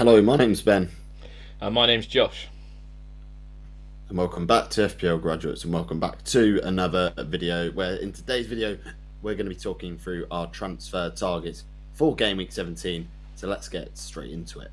Hello, my name's Ben, My name's Josh. and welcome back to FPL Graduates, and welcome back to another video where in today's video we're going to be talking through our transfer targets for Game Week 17. So let's get straight into it.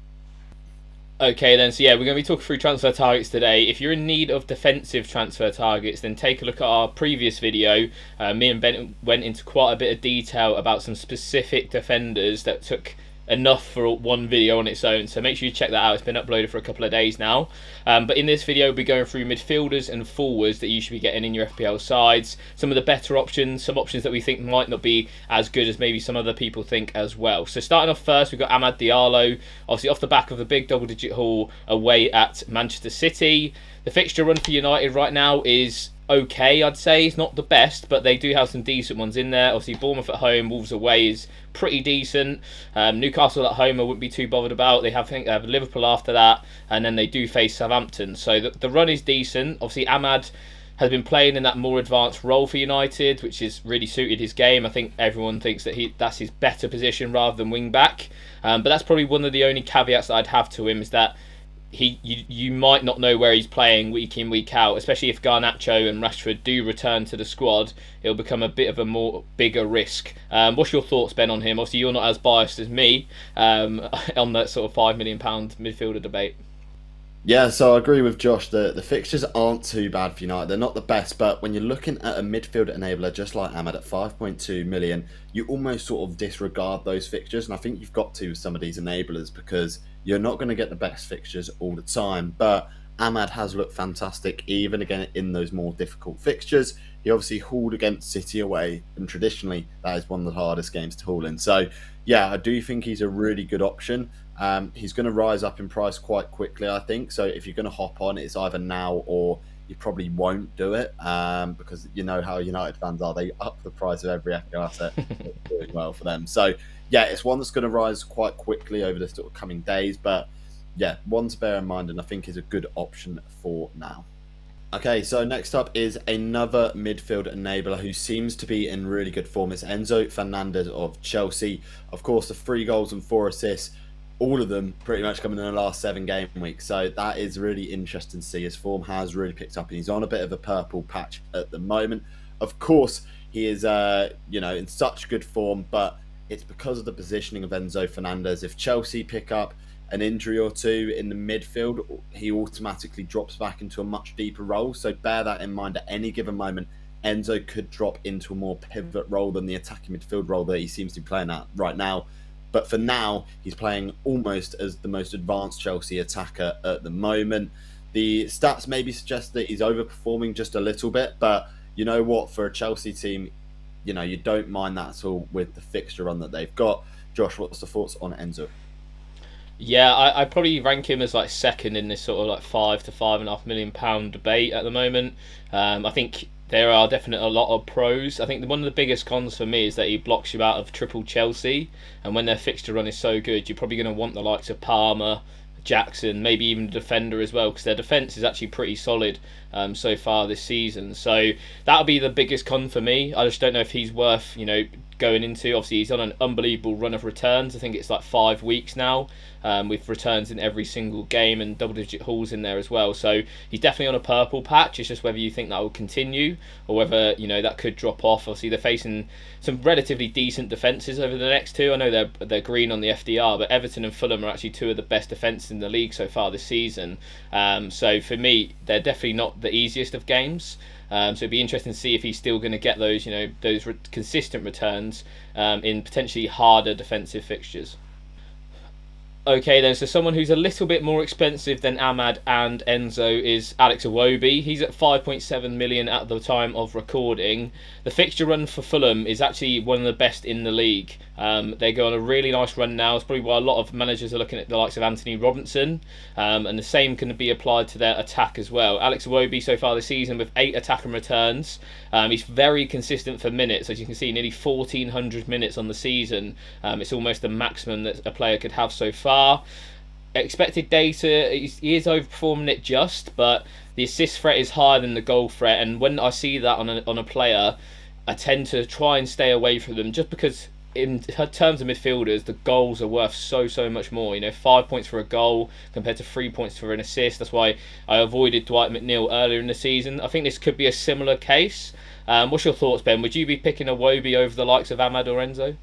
Okay then, so yeah, we're going to be talking through transfer targets today. If you're in need of defensive transfer targets, then take a look at our previous video. Me and Ben went into quite a bit of detail about some specific defenders that took enough for one video on its own, so make sure you check that out. It's been uploaded for a couple of days now, but in this video we'll be going through midfielders and forwards that you should be getting in your FPL sides, some of the better options, some options that we think might not be as good as maybe some other people think as well. So starting off first, we've got Amad Diallo, obviously off the back of the big double digit haul away at Manchester City. The fixture run for United right now is okay, I'd say. It's not the best, but they do have some decent ones in there. Obviously, Bournemouth at home, Wolves away is pretty decent. Newcastle at home I wouldn't be too bothered about. I think they have Liverpool after that, and then they do face Southampton. So the run is decent. Obviously, Amad has been playing in that more advanced role for United, which has really suited his game. I think everyone thinks that that's his better position rather than wing back. But that's probably one of the only caveats that I'd have to him, is that you might not know where he's playing week in, week out, especially if Garnacho and Rashford do return to the squad. It'll become a bit of a bigger risk. What's your thoughts, Ben, on him? Obviously, you're not as biased as me on that sort of £5 million midfielder debate. Yeah, so I agree with Josh. The fixtures aren't too bad for United. They're not the best, but when you're looking at a midfield enabler just like Ahmad at 5.2 million, you almost sort of disregard those fixtures. And I think you've got to with some of these enablers because you're not going to get the best fixtures all the time. But Ahmad has looked fantastic, even again in those more difficult fixtures. He obviously hauled against City away, and traditionally that is one of the hardest games to haul in. So yeah, I do think he's a really good option. He's going to rise up in price quite quickly, I think. So if you're going to hop on, it's either now or you probably won't do it because you know how United fans are. They up the price of every FPL asset. It's doing well for them. So yeah, it's one that's going to rise quite quickly over the sort of coming days. But yeah, one to bear in mind, and I think is a good option for now. Okay, so next up is another midfield enabler who seems to be in really good form. It's Enzo Fernández of Chelsea. Of course, the 3 goals and 4 assists, all of them pretty much coming in the last 7 game weeks. So that is really interesting to see. His form has really picked up and he's on a bit of a purple patch at the moment. Of course, he is in such good form, but it's because of the positioning of Enzo Fernández. If Chelsea pick up an injury or two in the midfield, he automatically drops back into a much deeper role. So bear that in mind. At any given moment, Enzo could drop into a more pivot role than the attacking midfield role that he seems to be playing at right now. But for now, he's playing almost as the most advanced Chelsea attacker at the moment. The stats maybe suggest that he's overperforming just a little bit, but you know what? For a Chelsea team, you don't mind that at all with the fixture run that they've got. Josh, what's the thoughts on Enzo? Yeah, I probably rank him as like second in this sort of like £5 to £5.5 million debate at the moment. I think there are definitely a lot of pros. I think one of the biggest cons for me is that he blocks you out of triple Chelsea, and when their fixture run is so good, you're probably going to want the likes of Palmer, Jackson, maybe even the defender as well, because their defence is actually pretty solid so far this season. So that'll be the biggest con for me. I just don't know if he's worth going into. Obviously, he's on an unbelievable run of returns. I think it's like 5 weeks now, with returns in every single game and double-digit hauls in there as well. So he's definitely on a purple patch. It's just whether you think that will continue or whether that could drop off. Obviously, they're facing some relatively decent defences over the next 2. I know they're green on the FDR, but Everton and Fulham are actually 2 of the best defences in the league so far this season. So for me, they're definitely not the easiest of games. So it'd be interesting to see if he's still going to get those, consistent returns in potentially harder defensive fixtures. Okay then, so someone who's a little bit more expensive than Ahmad and Enzo is Alex Iwobi. He's at 5.7 million at the time of recording. The fixture run for Fulham is actually one of the best in the league. They go on a really nice run now. It's probably why a lot of managers are looking at the likes of Anthony Robinson, and the same can be applied to their attack as well. Alex Iwobi so far this season with 8 attack and returns. He's very consistent for minutes, as you can see, nearly 1,400 minutes on the season. It's almost the maximum that a player could have so far. Expected data, he is overperforming it just, but the assist threat is higher than the goal threat, and when I see that on a player, I tend to try and stay away from them just because in terms of midfielders, the goals are worth so much more. 5 points for a goal compared to 3 points for an assist. That's why I avoided Dwight McNeil earlier in the season. I think this could be a similar case. What's your thoughts, Ben? Would you be picking Iwobi over the likes of Ahmad or Enzo?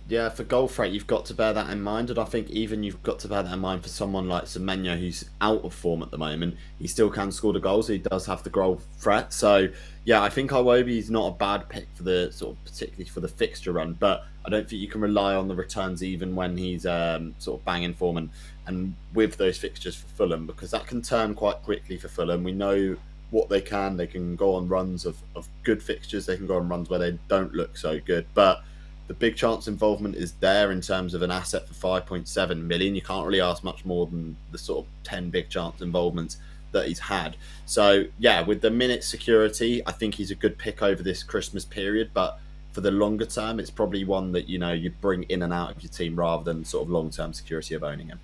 Yeah, for goal threat, you've got to bear that in mind, and I think even you've got to bear that in mind for someone like Semenyo, who's out of form at the moment. He still can score the goals. He does have the goal threat, so yeah, I think Iwobi is not a bad pick for the sort of particularly for the fixture run. But I don't think you can rely on the returns even when he's sort of banging form and with those fixtures for Fulham, because that can turn quite quickly for Fulham. We know what they can. They can go on runs of good fixtures. They can go on runs where they don't look so good, but the big chance involvement is there in terms of an asset for 5.7 million. You can't really ask much more than the sort of 10 big chance involvements that he's had. So yeah, with the minute security, I think he's a good pick over this Christmas period, but for the longer term, it's probably one that you bring in and out of your team rather than sort of long-term security of owning him.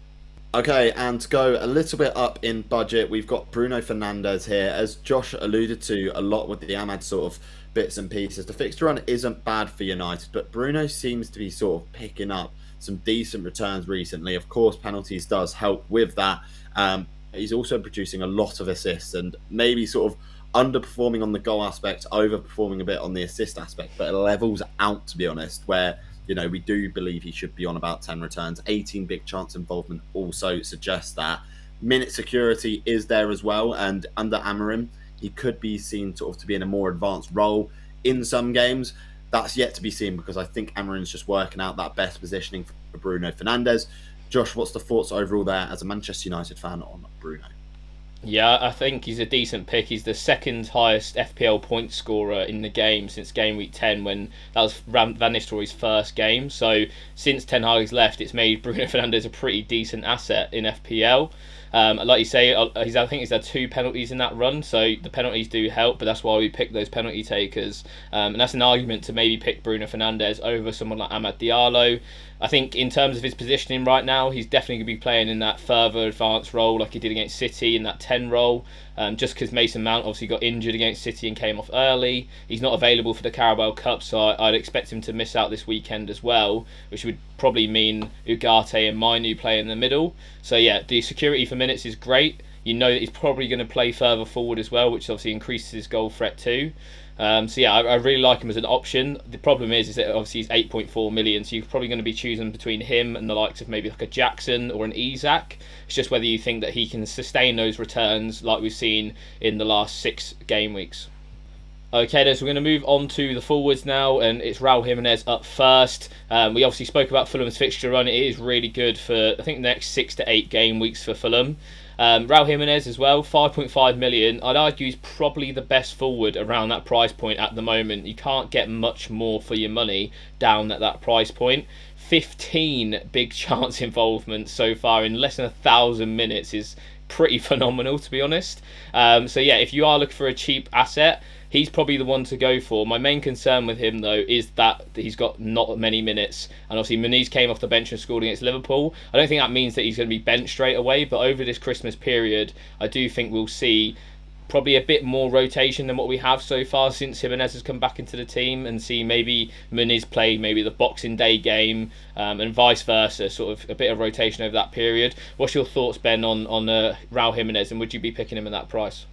Okay, and to go a little bit up in budget, we've got Bruno Fernandes here. As Josh alluded to a lot with the Ahmad sort of bits and pieces, the fixture run isn't bad for United, but Bruno seems to be sort of picking up some decent returns recently. Of course, penalties does help with that. He's also producing a lot of assists and maybe sort of underperforming on the goal aspect, overperforming a bit on the assist aspect, but it levels out, to be honest, where we do believe he should be on about 10 returns. 18 big chance involvement also suggests that. Minute security is there as well, and under Amorim, he could be seen sort of to be in a more advanced role in some games. That's yet to be seen because I think Amorim's just working out that best positioning for Bruno Fernandes. Josh, what's the thoughts overall there as a Manchester United fan on Bruno? Yeah, I think he's a decent pick. He's the second highest FPL point scorer in the game since Gameweek 10, when that was Van Nistelrooy's first game. So since Ten Hag's left, it's made Bruno Fernandes a pretty decent asset in FPL. Like you say, I think he's had 2 penalties in that run, so the penalties do help, but that's why we pick those penalty takers. And that's an argument to maybe pick Bruno Fernandes over someone like Amad Diallo. I think in terms of his positioning right now, he's definitely going to be playing in that further advanced role like he did against City in that 10 role. Just because Mason Mount obviously got injured against City and came off early. He's not available for the Carabao Cup, so I'd expect him to miss out this weekend as well, which would probably mean Ugarte and Mainu play in the middle. So yeah, the security for minutes is great. You know that he's probably going to play further forward as well, which obviously increases his goal threat too. So yeah, I really like him as an option. The problem is that obviously he's 8.4 million, so you're probably going to be choosing between him and the likes of maybe like a Jackson or an Isak. It's just whether you think that he can sustain those returns like we've seen in the last 6 game weeks. Okay then, so we're going to move on to the forwards now, and it's Raul Jimenez up first. We obviously spoke about Fulham's fixture run. It is really good for, I think, the next 6 to 8 game weeks for Fulham. Raul Jimenez as well, 5.5 million. I'd argue he's probably the best forward around that price point at the moment. You can't get much more for your money down at that price point. 15 big chance involvements so far in less than 1,000 minutes is pretty phenomenal, to be honest. So yeah, if you are looking for a cheap asset, he's probably the one to go for. My main concern with him, though, is that he's got not many minutes. And obviously, Muniz came off the bench and scored against Liverpool. I don't think that means that he's going to be benched straight away. But over this Christmas period, I do think we'll see probably a bit more rotation than what we have so far since Jimenez has come back into the team, and see maybe Muniz play maybe the Boxing Day game and vice versa, sort of a bit of rotation over that period. What's your thoughts, Ben, on Raul Jimenez, and would you be picking him at that price?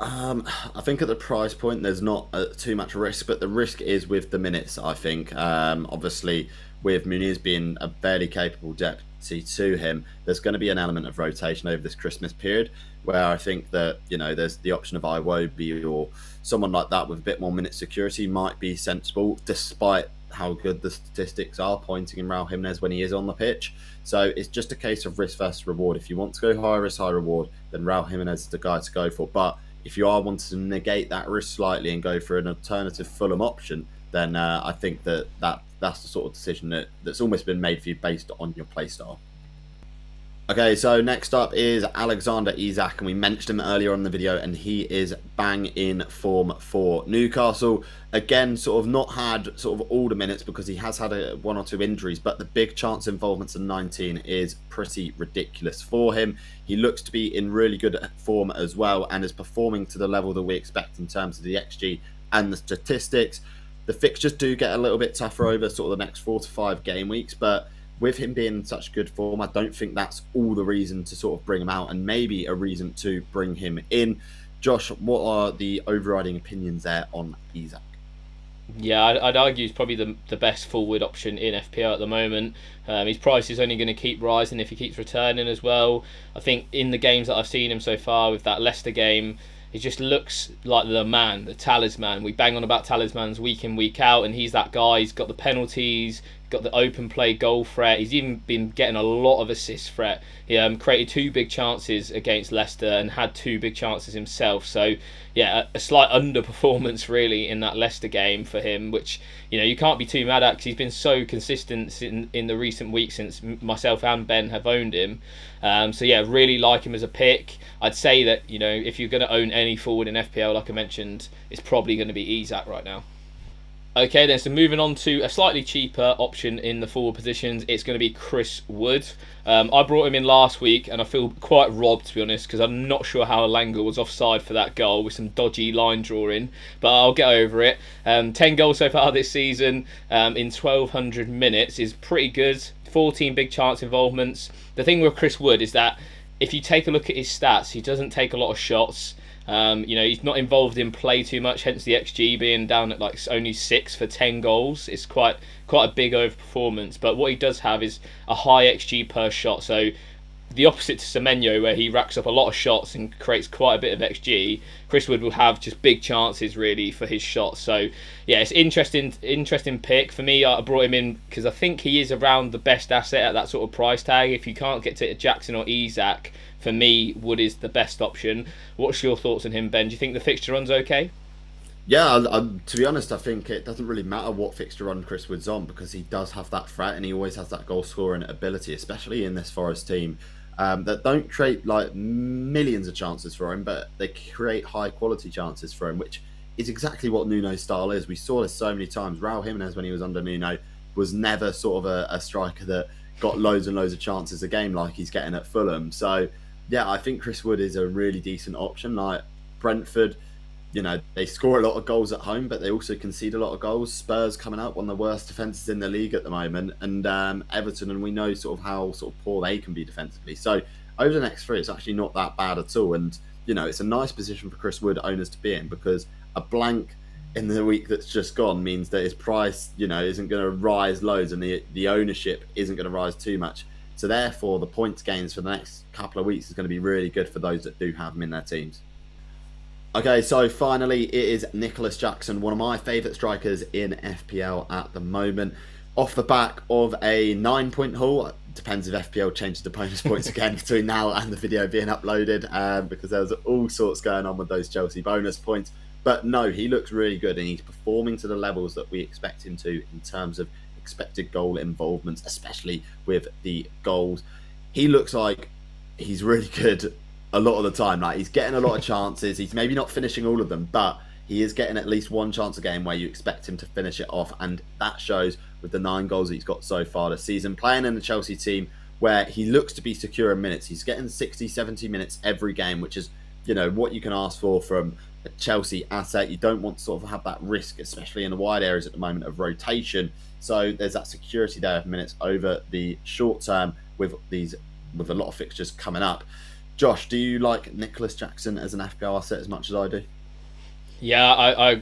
I think at the price point there's not too much risk, but the risk is with the minutes, I think. Obviously, with Muniz being a fairly capable deputy to him, there's going to be an element of rotation over this Christmas period, where I think that, there's the option of Iwobi or someone like that with a bit more minute security might be sensible, despite how good the statistics are pointing in Raul Jimenez when he is on the pitch. So it's just a case of risk versus reward. If you want to go high risk, high reward, then Raul Jimenez is the guy to go for. But if you are wanting to negate that risk slightly and go for an alternative Fulham option, then I think that's the sort of decision that's almost been made for you based on your playstyle. Okay, so next up is Alexander Isak, and we mentioned him earlier on in the video, and he is bang in form for Newcastle. Again, sort of not had sort of all the minutes because he has had one or two injuries, but the big chance involvements in 19 is pretty ridiculous for him. He looks to be in really good form as well, and is performing to the level that we expect in terms of the XG and the statistics. The fixtures do get a little bit tougher over sort of the next 4 to 5 game weeks, but with him being in such good form, I don't think that's all the reason to sort of bring him out, and maybe a reason to bring him in. Josh, what are the overriding opinions there on Isak? Yeah, I'd argue he's probably the best forward option in FPL at the moment. His price is only going to keep rising if he keeps returning as well. I think in the games that I've seen him so far, with that Leicester game, he just looks like the man, the talisman. We bang on about talismans week in, week out, and he's that guy. He's got the penalties, got the open play goal threat. He's even been getting a lot of assist threat. He created 2 big chances against Leicester and had 2 big chances himself. So yeah, a slight underperformance really in that Leicester game for him, which you can't be too mad at because he's been so consistent in the recent weeks since myself and Ben have owned him. So yeah, really like him as a pick. I'd say that if you're going to own any forward in FPL, like I mentioned, it's probably going to be Isak right now. Okay then, so moving on to a slightly cheaper option in the forward positions, it's going to be Chris Wood. I brought him in last week and I feel quite robbed, to be honest, because I'm not sure how Elanga was offside for that goal with some dodgy line drawing, but I'll get over it. 10 goals so far this season in 1,200 minutes is pretty good. 14 big chance involvements. The thing with Chris Wood is that if you take a look at his stats, he doesn't take a lot of shots. He's not involved in play too much, hence the XG being down at like only 6 for 10 goals. It's quite a big overperformance, but what he does have is a high XG per shot. So the opposite to Semenyo, where he racks up a lot of shots and creates quite a bit of XG, Chris Wood will have just big chances really for his shots. So yeah, it's interesting pick for me. I brought him in because I think he is around the best asset at that sort of price tag. If you can't get to Jackson or Isak, for me, Wood is the best option. What's your thoughts on him, Ben? Do you think the fixture run's okay? Yeah, to be honest, I think it doesn't really matter what fixture run Chris Wood's on because he does have that threat and he always has that goal scoring ability, especially in this Forest team that don't create like millions of chances for him, but they create high quality chances for him, which is exactly what Nuno's style is. We saw this so many times. Raul Jimenez, when he was under Nuno, was never sort of a striker that got loads and loads of chances a game like he's getting at Fulham. So yeah, I think Chris Wood is a really decent option. Like Brentford, they score a lot of goals at home, but they also concede a lot of goals. Spurs coming out one of the worst defences in the league at the moment, and Everton, and we know sort of how sort of poor they can be defensively. So over the next 3, it's actually not that bad at all. And it's a nice position for Chris Wood owners to be in because a blank in the week that's just gone means that his price, isn't going to rise loads, and the ownership isn't going to rise too much. So therefore, the points gains for the next couple of weeks is going to be really good for those that do have him in their teams. Okay, so finally, it is Nicolas Jackson, one of my favourite strikers in FPL at the moment. Off the back of a 9-point haul, depends if FPL changes the bonus points again between now and the video being uploaded, because there was all sorts going on with those Chelsea bonus points. But no, he looks really good and he's performing to the levels that we expect him to in terms of expected goal involvement, especially with the goals. He looks like he's really good a lot of the time. Like he's getting a lot of chances. He's maybe not finishing all of them, but he is getting at least one chance a game where you expect him to finish it off, and that shows with the 9 goals he's got so far this season. Playing in the Chelsea team where he looks to be secure in minutes. He's getting 60, 70 minutes every game, which is, what you can ask for from a Chelsea asset. You don't want to sort of have that risk, especially in the wide areas at the moment, of rotation. So there's that security there of minutes over the short term with a lot of fixtures coming up. Josh, do you like Nicolas Jackson as an FPL asset as much as I do? Yeah,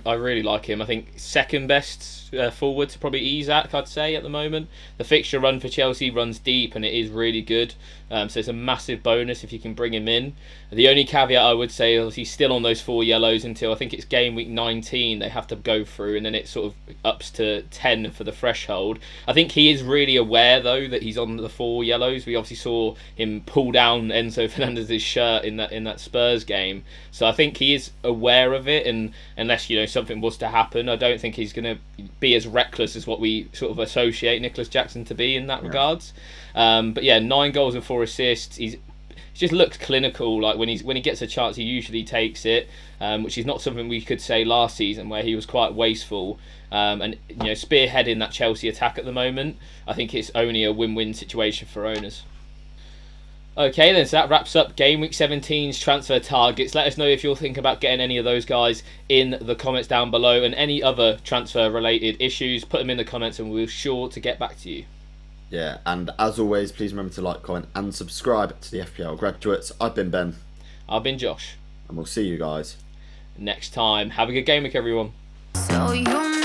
I really like him. I think second best forward to probably Isak, I'd say, at the moment. The fixture run for Chelsea runs deep and it is really good. So it's a massive bonus if you can bring him in. The only caveat I would say is he's still on those 4 yellows until I think it's game week 19 they have to go through, and then it sort of ups to 10 for the threshold. I think he is really aware though that he's on the 4 yellows. We obviously saw him pull down Enzo Fernández' shirt in that Spurs game. So I think he is aware of it, and unless something was to happen, I don't think he's going to be as reckless as what we sort of associate Nicolas Jackson to be in that regards. But yeah, 9 goals and 4 assists. He just looks clinical. Like when he gets a chance, he usually takes it, which is not something we could say last season where he was quite wasteful. And spearheading that Chelsea attack at the moment, I think it's only a win-win situation for owners. Okay then, so that wraps up Game Week 17's transfer targets. Let us know if you're thinking about getting any of those guys in the comments down below, and any other transfer related issues, put them in the comments and we're sure to get back to you. Yeah, and as always, please remember to like, comment and subscribe to the FPL Graduates. I've been Ben. I've been Josh. And we'll see you guys next time. Have a good game week, everyone. So you